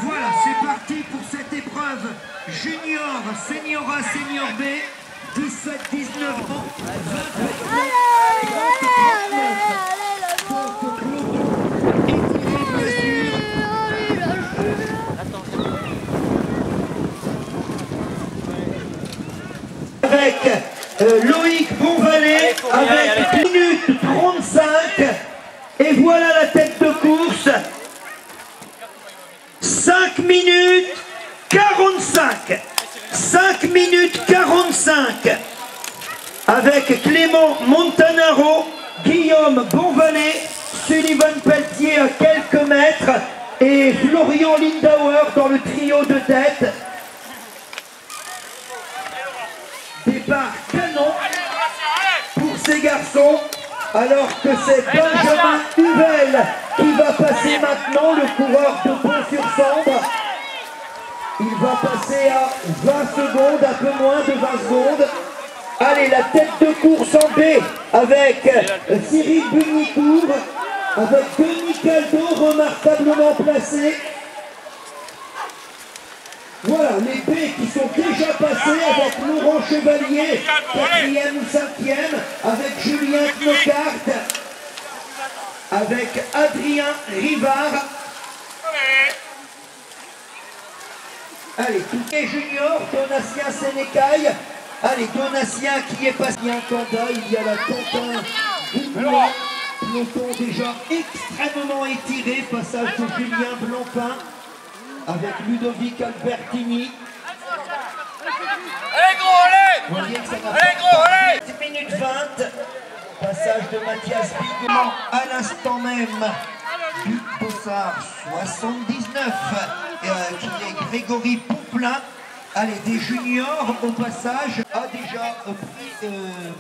Voilà, c'est parti pour cette épreuve junior, seniora, senior B, 17, 19 ans, 28 avec Loïc Bonvalet avec 1 minute 35 et voilà la tête de course 5 minutes 45 5 minutes 45 avec Clément Montanaro, Guillaume Bonvalet, Sullivan Pelletier à quelques mètres et Florian Lindauer dans le trio de tête. Départ canon pour ces garçons, alors que c'est Benjamin Huvel qui va passer maintenant, le coureur de Pont-sur-Sambre. Il va passer à 20 secondes, un peu moins de 20 secondes. Allez, la tête de course en B avec Cyril Bunicourt, avec Denis Caldo remarquablement placé. Voilà, les B qui sont déjà passés avec Laurent Chevalier, 4e ou 5e, avec Julien Knocart, avec Adrien Rivard. Allez, Touquet Junior, Donatien Sénécaille. Allez, Donatien qui est passé en Kanda, il y a la Quentin Boulois, peloton déjà extrêmement étiré, passage de Julien Blancpain avec Ludovic Albertini. Allez gros, allez! Voyez que ça va allez gros, allez! 10 minutes 20, passage de Mathias Bigement à l'instant même. Du Bossard 79, qui est Grégory Pouplin. Allez, des juniors au passage a déjà pris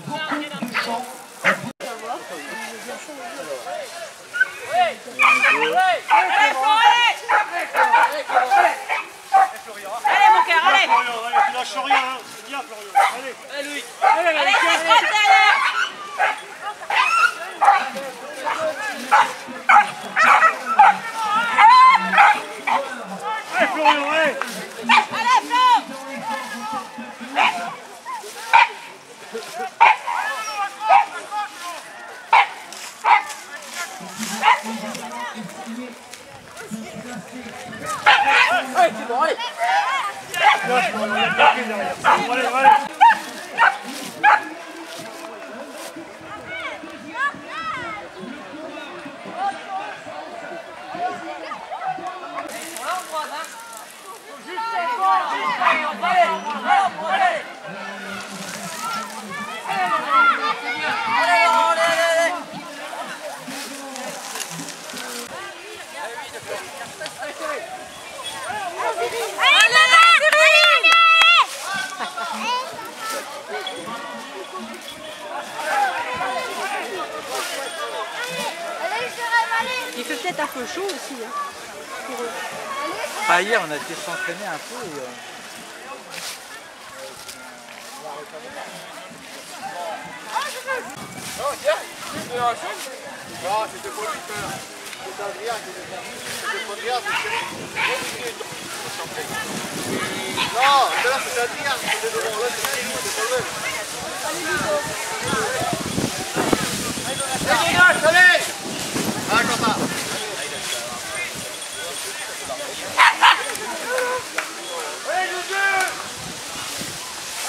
beaucoup du champ. Allez mon cœur, allez! Tu lâches rien, hein. C'est bien Florian. Allez! Allez Louis! Allez, reste derrière! Allez Florian, allez! Allez Flo! Allez, c'est bon, allez! Allez, allez! Il fait peut-être un peu chaud aussi hein, pour eux. Bah, hier on a été s'entraîner un peu et Non, tiens, c'était la chose. Non, c'était pour lui faire. C'est Adrien qui était venu. C'était pour Adrien, non, là c'est Adrien qui était devant. Là c'est Cyril, c'est pas vrai. Allez, Ludo. Allez, dégage, allez. Ah, comme ça. Allez, Ludo.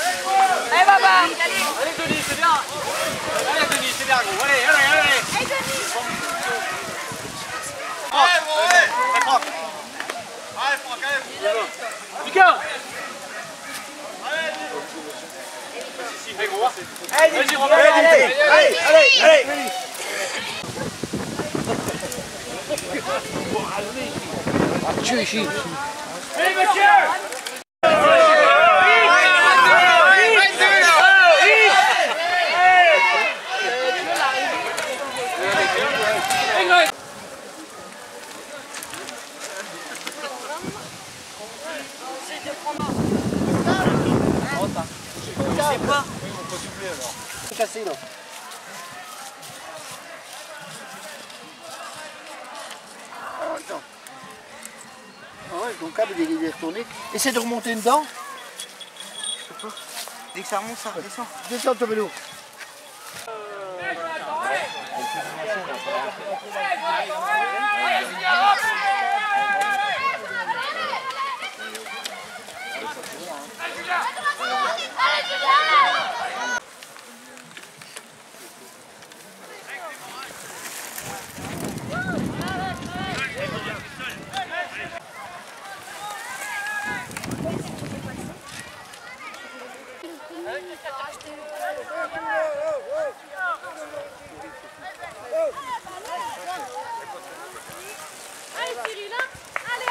Allez, quoi. Allez, Baba! Allez, Denis, c'est bien. Allez, Denis, c'est bien, gros. Allez, allez, allez. Allez, Denis! Allez, gros, allez. Allez, Franck, allez. Mika! Allez, Vas-y, Romain, allez. Allez, monsieur. Cassé là. Oh, attends. Ah ouais, ton câble il est retourné. Essaie de remonter dedans. Je peux pas. Dès que ça remonte, ça redescend. Descends ton vélo. Allez Cyril, hein. Allez,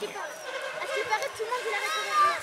Est-ce qu'il paraît que tout le monde il arrête de revenir?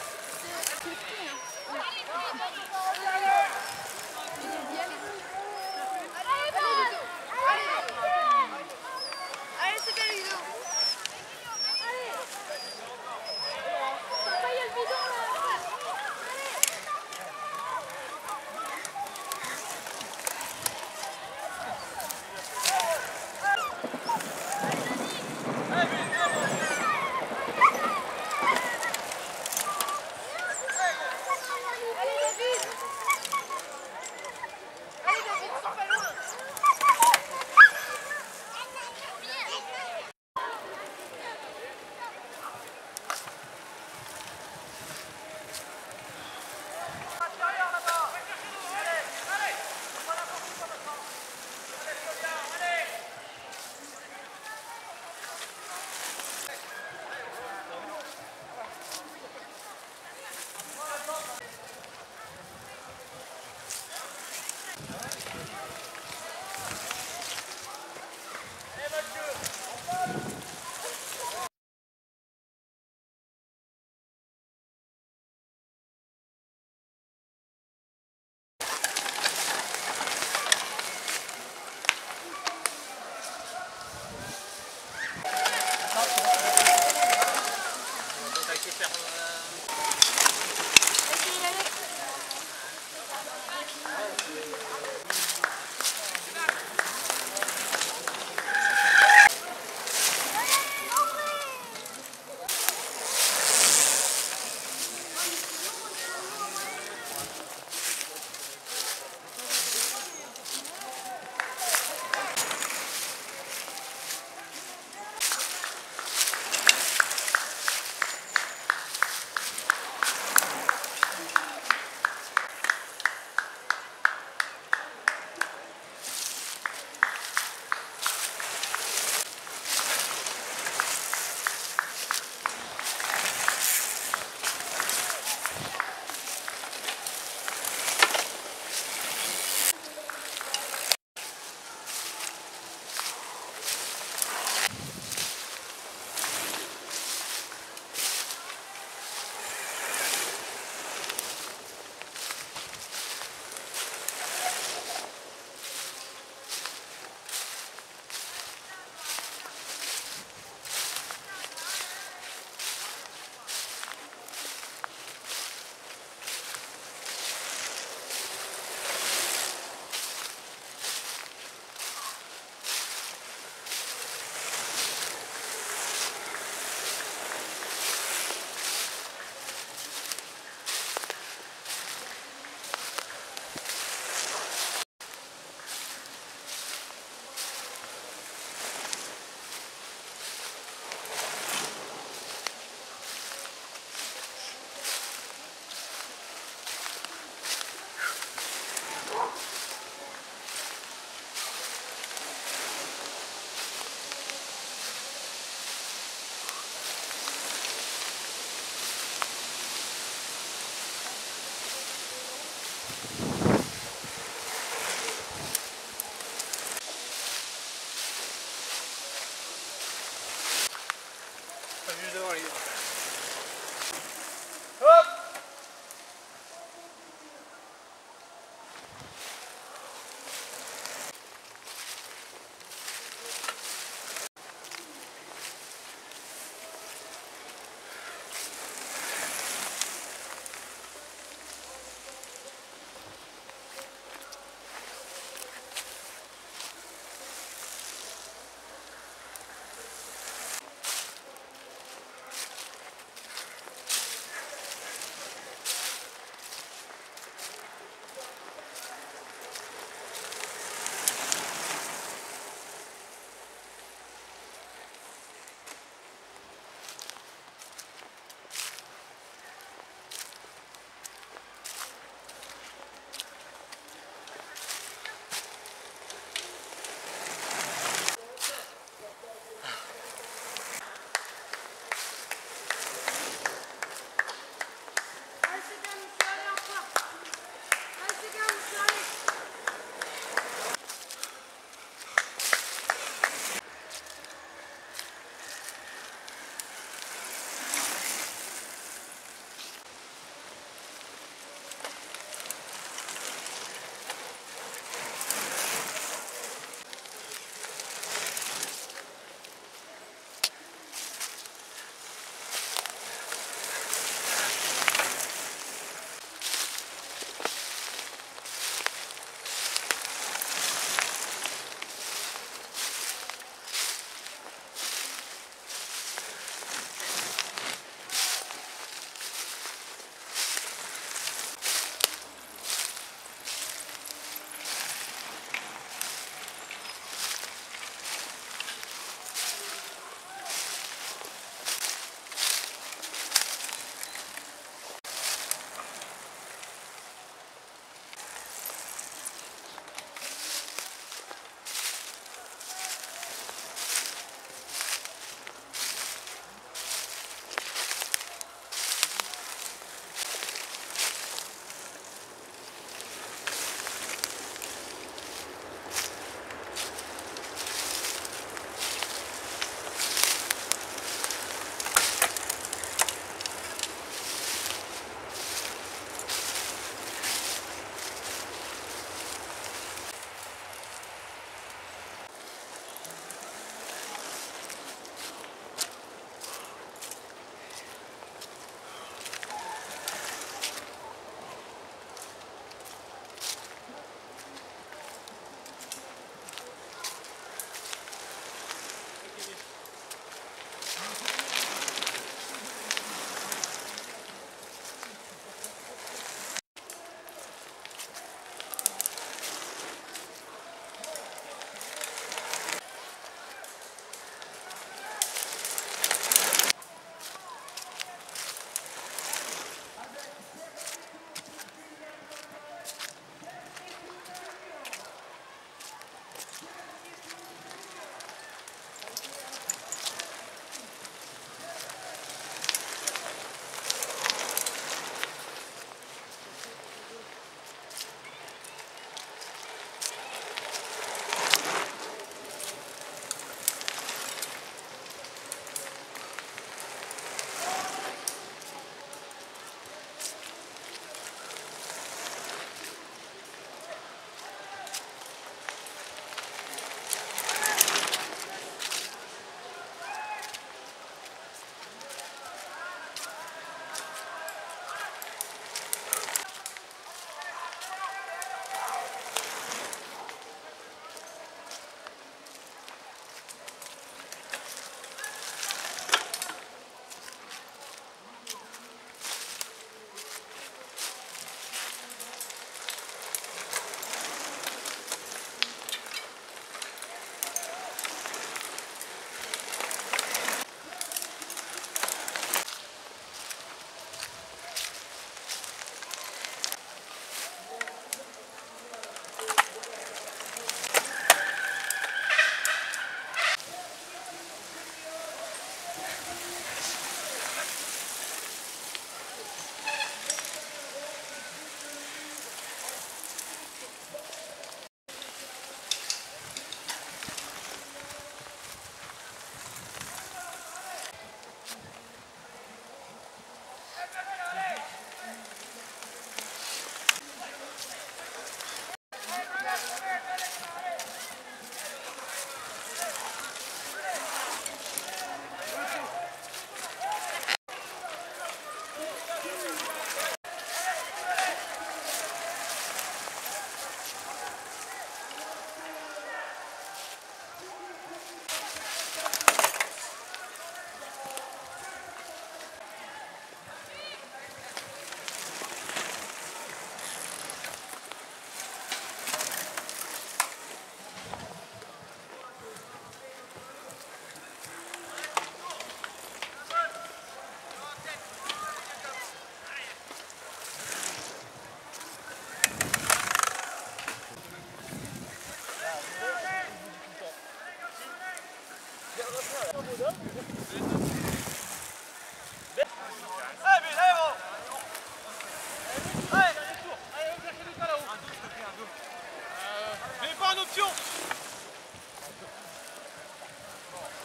Mais pas en option.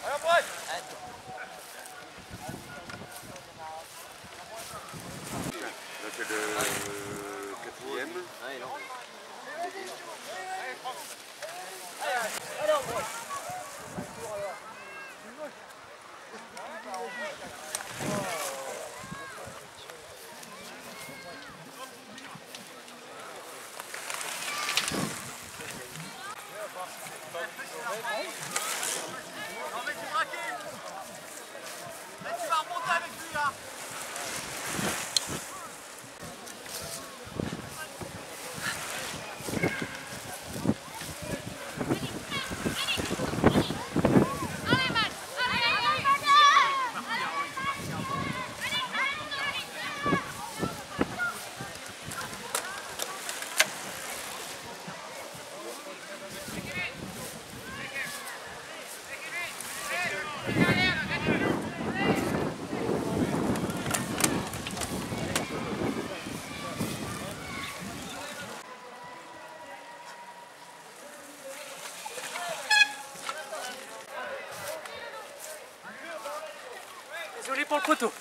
Allez, après. Là, c'est le quatrième. Non mais tu braqué. Là tu vas remonter avec lui là. Allez, Max. Désolé pour le poteau.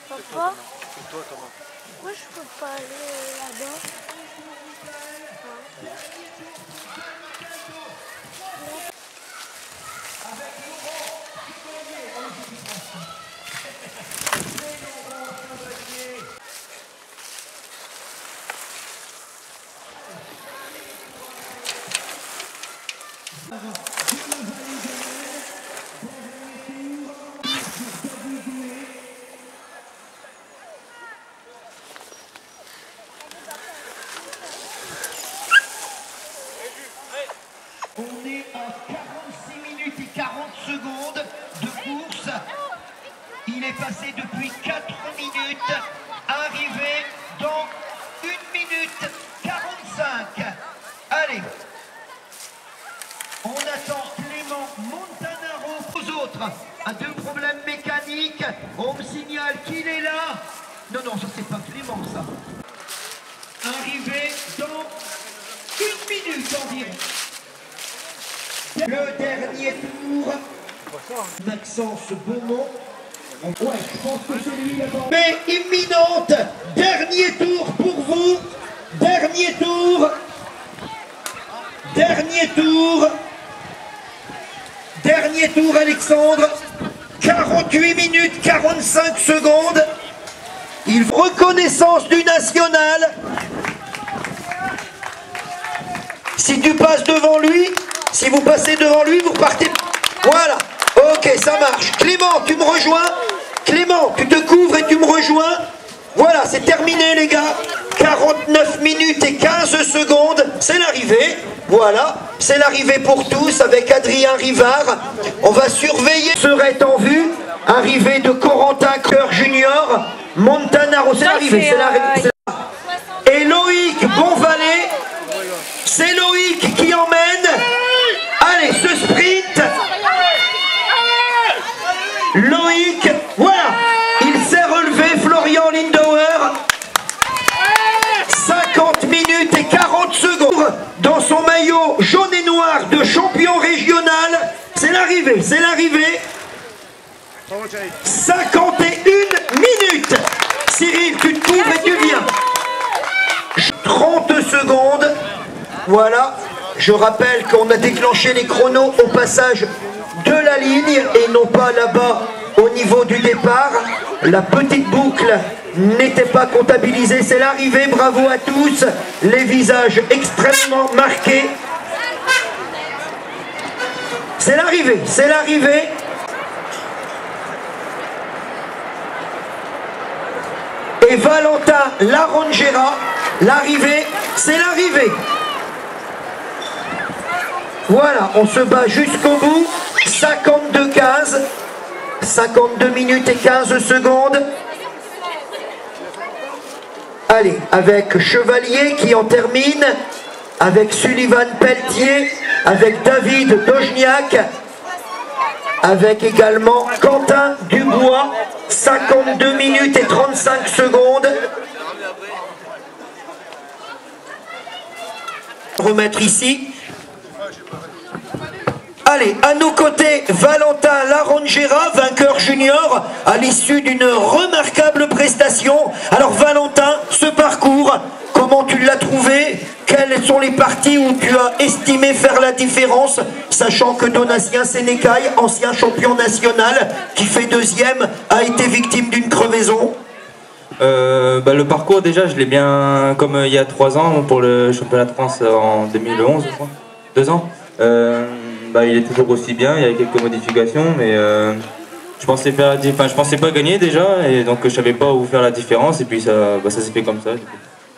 Papa, pourquoi je peux pas aller là-bas? On est à 46 minutes et 40 secondes de course. Il est passé depuis 4 minutes, arrivé dans 1 minute 45. Allez, on attend Clément Montanaro aux autres. À 2 problèmes mécaniques, on me signale qu'il est là. Non, non, ça c'est pas Clément ça. Arrivé dans 1 minute environ. Le dernier tour, Maxence Beaumont. Ouais, je pense que c'est lui là-bas. Mais imminente, dernier tour pour vous. Dernier tour. Dernier tour. Dernier tour, Alexandre. 48 minutes 45 secondes. Il reconnaissance du national. Si tu passes devant lui, si vous passez devant lui, vous repartez. Voilà. Ok, ça marche. Clément, tu me rejoins. Clément, tu te couvres et tu me rejoins. Voilà, c'est terminé les gars. 49 minutes et 15 secondes, c'est l'arrivée. Voilà, c'est l'arrivée pour tous avec Adrien Rivard. On va surveiller. Serait en vue, arrivée de Corentin Cœur Junior, Montanaro, c'est l'arrivée, c'est l'arrivée. Et Loïc Bonvalet, c'est Loïc qui emmène. Allez, ce sprint. Loïc, voilà, il s'est relevé, Florian Lindauer. 50 minutes et 40 secondes dans son maillot jaune et noir de champion régional. C'est l'arrivée, c'est l'arrivée. 51 minutes. Cyril, tu te couvres et tu viens. 30 secondes. Voilà. Je rappelle qu'on a déclenché les chronos au passage de la ligne et non pas là-bas au niveau du départ. La petite boucle n'était pas comptabilisée. C'est l'arrivée. Bravo à tous. Les visages extrêmement marqués. C'est l'arrivée. C'est l'arrivée. Et Valentin Larongera, l'arrivée, c'est l'arrivée. Voilà, on se bat jusqu'au bout. 52-15, 52 minutes et 15 secondes. Allez, avec Chevalier qui en termine, avec Sullivan Pelletier, avec David Dojniak, avec également Quentin Dubois. 52 minutes et 35 secondes. Remettre ici. Allez, à nos côtés, Valentin Larongera, vainqueur junior, à l'issue d'une remarquable prestation. Alors Valentin, ce parcours, comment tu l'as trouvé? Quelles sont les parties où tu as estimé faire la différence, sachant que Donatien Sénécaille, ancien champion national, qui fait deuxième, a été victime d'une crevaison? Le parcours, déjà, je l'ai bien comme il y a 3 ans pour le championnat de France en 2011, je crois. 2 ans. Il est toujours aussi bien, il y a quelques modifications, mais je pensais pas gagner déjà, et donc je savais pas où faire la différence, et puis ça s'est fait comme ça.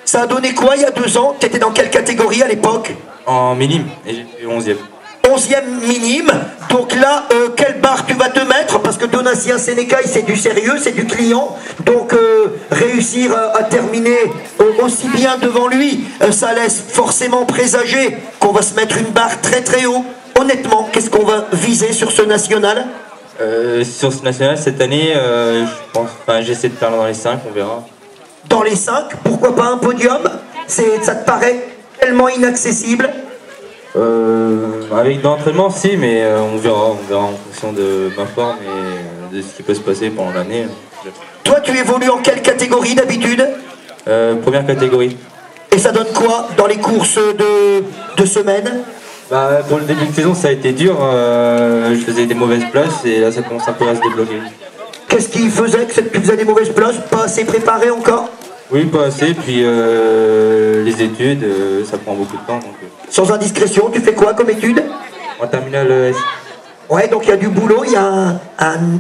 Ça a donné quoi il y a 2 ans? Tu étais dans quelle catégorie à l'époque? En minime, et j'ai fait 11e. 11e minime, donc là, quelle barre tu vas te mettre? Parce que Donatien Sénécaille, c'est du sérieux, c'est du client, donc réussir à terminer aussi bien devant lui, ça laisse forcément présager qu'on va se mettre une barre très très haut. Honnêtement, qu'est-ce qu'on va viser sur ce national? Sur ce national, cette année, j'essaie de faire dans les 5, on verra. Dans les 5, pourquoi pas un podium? Ça te paraît tellement inaccessible? Avec de l'entraînement, si, mais on verra en fonction de ma forme et de ce qui peut se passer pendant l'année. Toi, tu évolues en quelle catégorie d'habitude? Première catégorie. Et ça donne quoi dans les courses de semaine? Pour le début de saison, ça a été dur. Je faisais des mauvaises places et là, ça commence un peu à se débloquer. Qu'est-ce qui faisait que tu faisais des mauvaises places? Pas assez préparé encore? Oui, pas assez. Puis les études, ça prend beaucoup de temps. Donc, Sans indiscrétion, tu fais quoi comme études? En terminale S. Ouais, donc il y a du boulot, il y a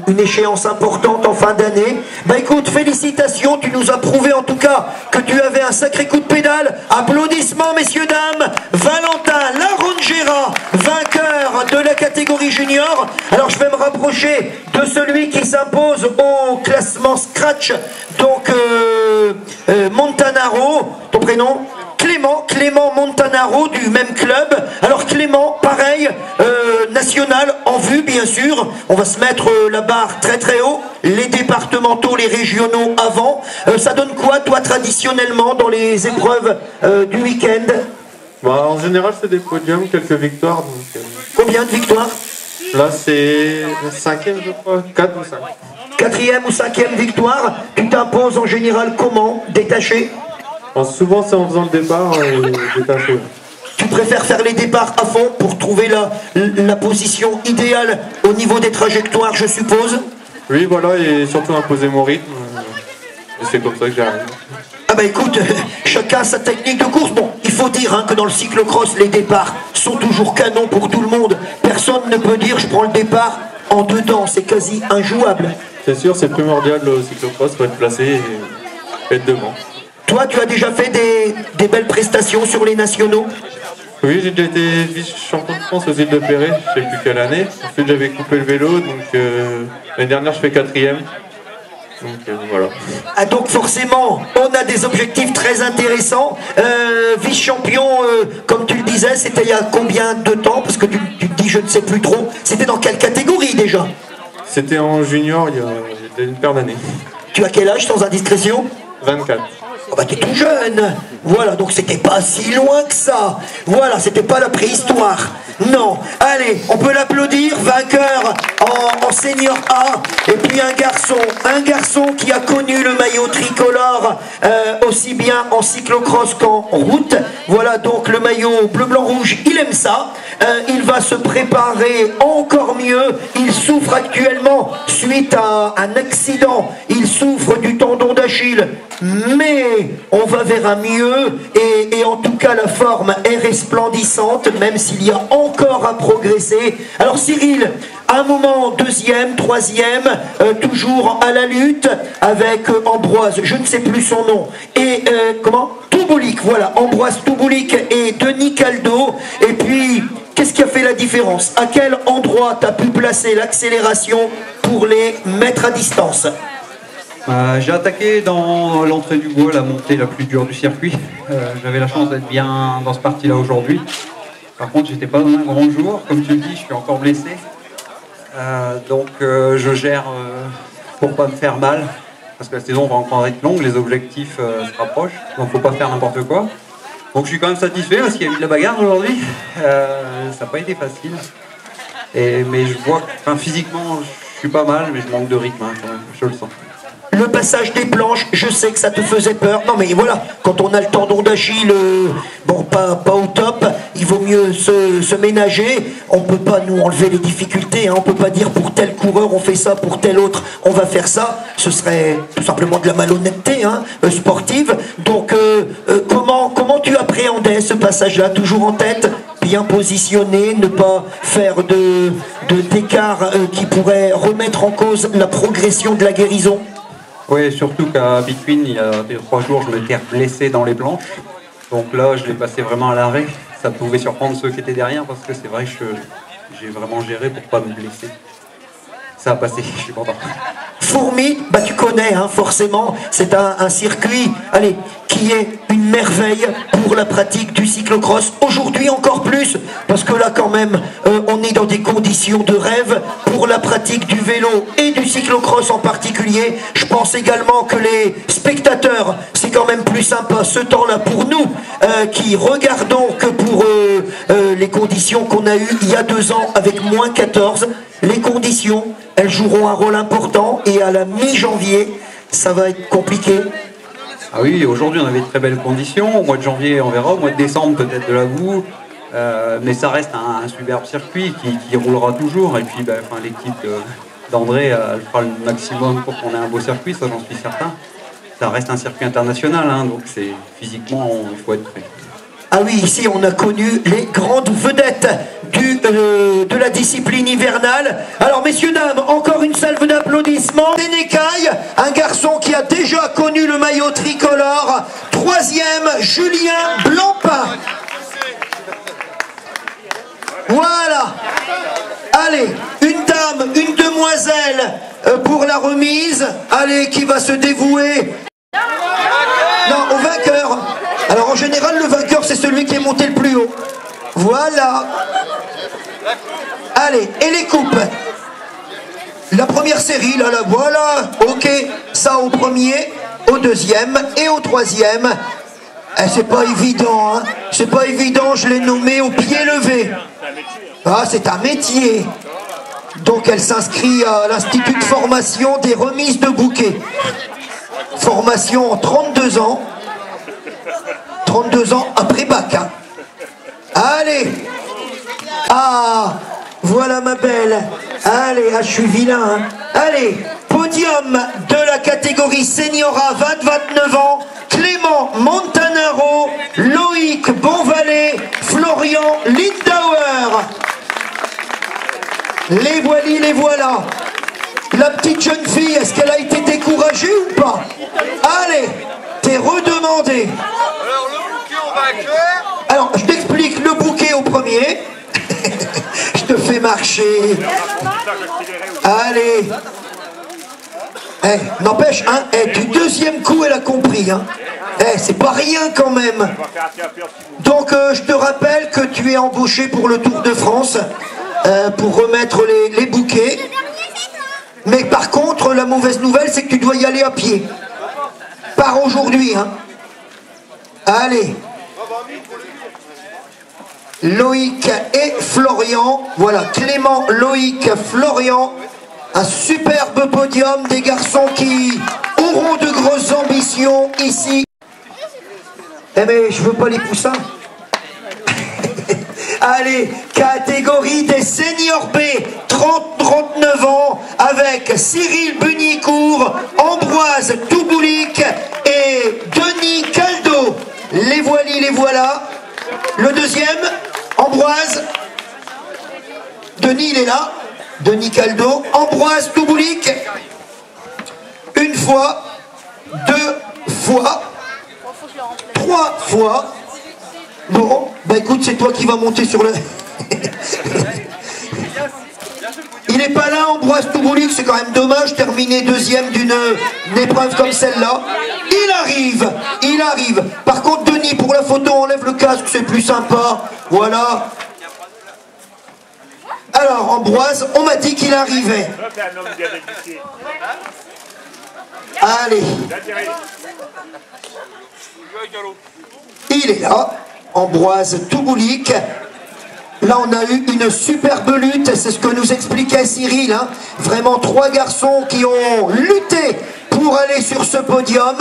une échéance importante en fin d'année. Écoute, félicitations, tu nous as prouvé en tout cas que tu avais un sacré coup de pédale. Applaudissements, messieurs, dames. Valentin Larongera, vainqueur de la catégorie junior. Alors je vais me rapprocher de celui qui s'impose au classement scratch. Donc Montanaro, ton prénom? Clément Montanaro du même club. Alors Clément, pareil, national en vue bien sûr. On va se mettre la barre très très haut. Les départementaux, les régionaux avant. Ça donne quoi toi traditionnellement dans les épreuves du week-end? En général c'est des podiums, quelques victoires. Donc, Combien de victoires? Là c'est 5e je crois, 4 ou 5. 4e ou 5e victoire. Tu t'imposes en général comment? Détaché? Souvent c'est en faisant le départ détaché. Tu préfères faire les départs à fond pour trouver la position idéale au niveau des trajectoires, je suppose? Oui, voilà, et surtout imposer mon rythme. Et c'est comme ça que j'arrive. Ah écoute, chacun sa technique de course. Bon, il faut dire que dans le cyclocross, les départs sont toujours canons pour tout le monde. Personne ne peut dire je prends le départ en dedans, c'est quasi injouable. C'est sûr, c'est primordial au cyclocross, faut être placé et être devant. Toi, tu as déjà fait des belles prestations sur les nationaux? Oui, j'ai déjà été vice-champion de France aux îles de Perret, je sais plus quelle année. Ensuite, j'avais coupé le vélo, donc l'année dernière, je fais 4e. Donc voilà. Ah, donc forcément, on a des objectifs très intéressants. Vice-champion, comme tu le disais, c'était il y a combien de temps? Parce que tu te dis, je ne sais plus trop. C'était dans quelle catégorie déjà? C'était en junior il y a une paire d'années. Tu as quel âge sans indiscrétion? 24. Oh bah t'es tout jeune. Voilà, donc c'était pas si loin que ça. Voilà, c'était pas la préhistoire. Non. Allez, on peut l'applaudir, vainqueur en senior A. Et puis un garçon qui a connu le maillot tricolore aussi bien en cyclocross qu'en route. Voilà donc le maillot bleu, blanc, rouge, il aime ça. Il va se préparer encore mieux. Il souffre actuellement suite à un accident. Il souffre du tendon d'Achille. Mais on va vers un mieux et en tout cas la forme est resplendissante, même s'il y a encore à progresser. Alors Cyril, un moment, 2e, 3e, toujours à la lutte avec Ambroise, je ne sais plus son nom, et comment Touboulik, voilà, Ambroise Touboulik et Denis Caldo. Et puis, qu'est-ce qui a fait la différence? À quel endroit tu as pu placer l'accélération pour les mettre à distance? J'ai attaqué dans l'entrée du bois, la montée la plus dure du circuit. J'avais la chance d'être bien dans ce parti-là aujourd'hui. Par contre, j'étais pas dans un grand jour. Comme tu le dis, je suis encore blessé. Donc je gère pour pas me faire mal. Parce que la saison va encore être longue, les objectifs se rapprochent. Donc faut pas faire n'importe quoi. Donc je suis quand même satisfait parce qu'il y a eu de la bagarre aujourd'hui. Ça n'a pas été facile. Mais je vois que physiquement, je suis pas mal, mais je manque de rythme, hein, quand même, je le sens. Le passage des planches, je sais que ça te faisait peur. Non mais voilà, quand on a le tendon d'Achille, bon pas au top, il vaut mieux se ménager. On peut pas nous enlever les difficultés, hein. On peut pas dire pour tel coureur on fait ça, pour tel autre on va faire ça. Ce serait tout simplement de la malhonnêteté, hein, sportive. Donc comment tu appréhendais ce passage-là? Toujours en tête, bien positionné, ne pas faire d'écart qui pourrait remettre en cause la progression de la guérison? Oui, surtout qu'à Between, il y a 3 jours, je m'étais blessé dans les planches. Donc là, je l'ai passé vraiment à l'arrêt. Ça pouvait surprendre ceux qui étaient derrière parce que c'est vrai que j'ai vraiment géré pour pas me blesser. Ça a passé, je suis content. Fourmi, bah tu connais hein, forcément, c'est un circuit, allez, qui est une merveille pour la pratique du cyclocross. Aujourd'hui encore plus, parce que là quand même, on est dans des conditions de rêve pour la pratique du vélo et du cyclocross en particulier. Je pense également que les spectateurs, c'est quand même plus sympa ce temps-là pour nous, qui regardons que pour les conditions qu'on a eues il y a 2 ans avec moins 14. Les conditions, elles joueront un rôle important et à la mi-janvier, ça va être compliqué. Ah oui, aujourd'hui on avait de très belles conditions. Au mois de janvier, on verra. Au mois de décembre, peut-être de la boue. Mais ça reste un superbe circuit qui roulera toujours. Et puis l'équipe d'André elle fera le maximum pour qu'on ait un beau circuit, ça j'en suis certain. Ça reste un circuit international, hein, donc physiquement, il faut être prêt. Ah oui, ici on a connu les grandes vedettes de la discipline hivernale. Alors messieurs, dames, encore une salve d'applaudissements. Sénécaille, un garçon qui a déjà connu le maillot tricolore. 3e, Julien Blancpain. Voilà. Allez, une dame, une demoiselle pour la remise. Allez, qui va se dévouer? Non, au vainqueur. Alors en général, le vainqueur, c'est celui qui est monté le plus haut. Voilà. Allez, et les coupes. La première série, là, voilà. Ok, ça au premier, au 2e et au 3e. C'est pas évident, hein. C'est pas évident, je l'ai nommé au pied levé. Ah, c'est un métier. Donc elle s'inscrit à l'Institut de formation des remises de bouquets. Formation en 32 ans. 32 ans après bac, hein. Allez. Ah, voilà ma belle. Allez, je suis vilain, hein. Allez, podium de la catégorie Seniora 20-29 ans. Clément Montanaro, Loïc Bonvalet, Florian Lindauer. Les voici, les voilà. La petite jeune fille, est-ce qu'elle a été découragée ou pas? Allez, t'est redemandé. Alors le bouquet au vainqueur. Alors, je t'explique le bouquet au premier. Je te fais marcher. Allez. N'empêche, hein, du deuxième coup, elle a compris. Hein. C'est pas rien quand même. Donc, je te rappelle que tu es embauché pour le Tour de France, pour remettre les bouquets. Mais par contre, la mauvaise nouvelle, c'est que tu dois y aller à pied. Par aujourd'hui, hein. Allez. Loïc et Florian. Voilà, Clément, Loïc, Florian. Un superbe podium, des garçons qui auront de grosses ambitions ici. Eh mais je veux pas les poussins. Allez, catégorie des seniors B, 30-39 ans, avec Cyril Bunicourt, Ambroise Touboulik et Denis Caldo. Les voilà. Le deuxième, Ambroise. Denis, il est là. Denis Caldo, Ambroise Touboulik. Une fois, deux fois, trois fois. Bon, bah écoute, c'est toi qui vas monter sur le... Il n'est pas là, Ambroise Touboulik, c'est quand même dommage, terminer deuxième d'une épreuve comme celle-là. Il arrive. Par contre, Denis, pour la photo, enlève le casque, c'est plus sympa. Voilà. Alors, Ambroise, on m'a dit qu'il arrivait. Allez. Il est là, Ambroise Touboulik. Là, on a eu une superbe lutte, c'est ce que nous expliquait Cyril. Hein. Vraiment 3 garçons qui ont lutté pour aller sur ce podium.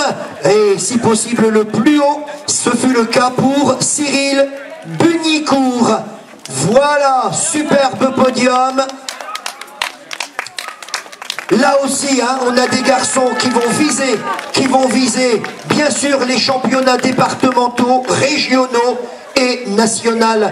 Et si possible le plus haut, ce fut le cas pour Cyril Bunicourt. Voilà, superbe podium. Là aussi, hein, on a des garçons qui vont viser, bien sûr, les championnats départementaux, régionaux et nationaux.